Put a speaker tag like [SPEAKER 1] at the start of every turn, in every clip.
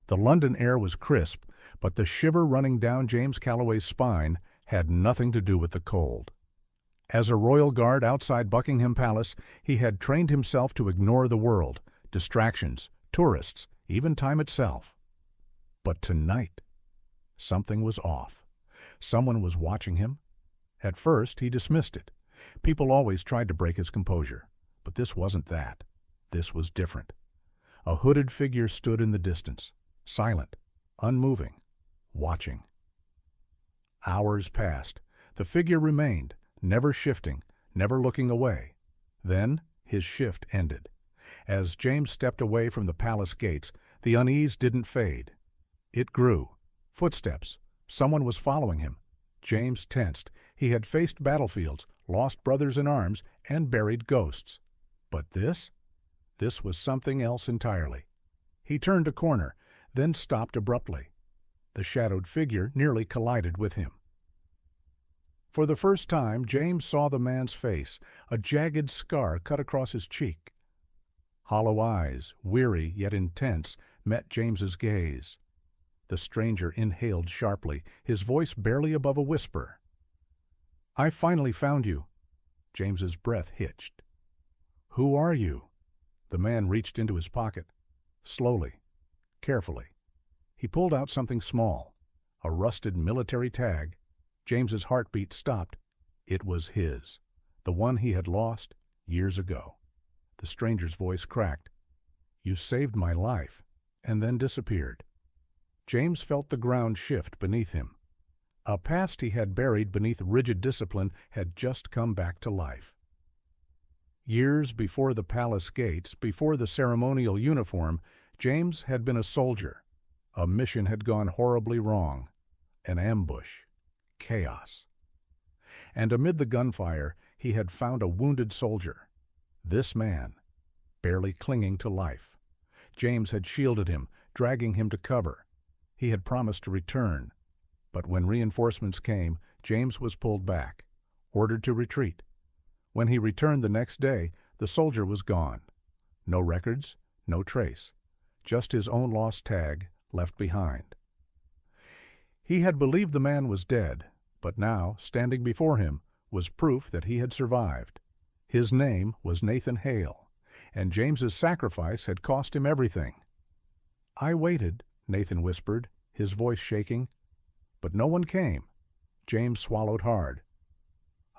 [SPEAKER 1] The London air was crisp, but the shiver running down James Calloway's spine had nothing to do with the cold. As a royal guard outside Buckingham Palace, he had trained himself to ignore the world, distractions, tourists, even time itself. But tonight, something was off. Someone was watching him. At first, he dismissed it. People always tried to break his composure, but this wasn't that. This was different. A hooded figure stood in the distance, silent, unmoving, watching. Hours passed. The figure remained, never shifting, never looking away. Then his shift ended. As James stepped away from the palace gates, the unease didn't fade. It grew. Footsteps. Someone was following him. James tensed. He had faced battlefields, lost brothers in arms, and buried ghosts. But this? This was something else entirely. He turned a corner, then stopped abruptly. The shadowed figure nearly collided with him. For the first time, James saw the man's face, a jagged scar cut across his cheek. Hollow eyes, weary yet intense, met James's gaze. The stranger inhaled sharply, his voice barely above a whisper. "I finally found you." James's breath hitched. "Who are you?" The man reached into his pocket. Slowly, carefully. He pulled out something small, a rusted military tag. James's heartbeat stopped. It was his, the one he had lost years ago. The stranger's voice cracked. "You saved my life," and then disappeared. James felt the ground shift beneath him. A past he had buried beneath rigid discipline had just come back to life. Years before the palace gates, before the ceremonial uniform, James had been a soldier. A mission had gone horribly wrong. An ambush. Chaos. And amid the gunfire, he had found a wounded soldier. This man, barely clinging to life. James had shielded him, dragging him to cover. He had promised to return. But when reinforcements came, James was pulled back, ordered to retreat. When he returned the next day, the soldier was gone. No records, no trace. Just his own lost tag left behind. He had believed the man was dead, but now, standing before him, was proof that he had survived. His name was Nathan Hale, and James's sacrifice had cost him everything. "I waited," Nathan whispered, his voice shaking. "But no one came." James swallowed hard.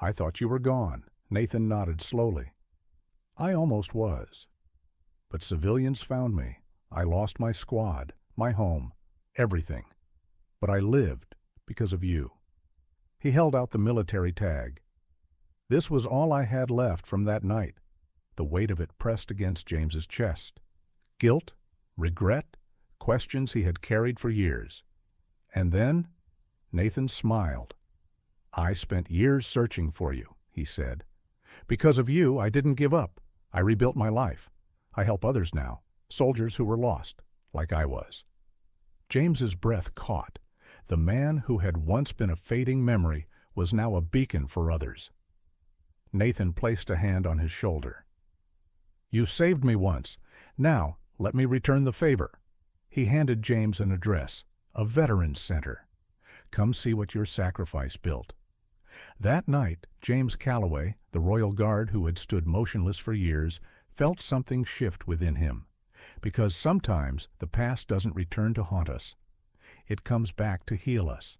[SPEAKER 1] "I thought you were gone." Nathan nodded slowly. "I almost was. But civilians found me. I lost my squad, my home, everything. But I lived because of you." He held out the military tag. This was all I had left from that night. The weight of it pressed against James's chest. Guilt, regret, questions he had carried for years. And then Nathan smiled. "I spent years searching for you," he said. "Because of you, I didn't give up. I rebuilt my life. I help others now, soldiers who were lost, like I was." James's breath caught. The man who had once been a fading memory was now a beacon for others. Nathan placed a hand on his shoulder. "You saved me once. Now, let me return the favor." He handed James an address, a veterans center. "Come see what your sacrifice built." That night, James Calloway, the royal guard who had stood motionless for years, felt something shift within him. Because sometimes the past doesn't return to haunt us. It comes back to heal us.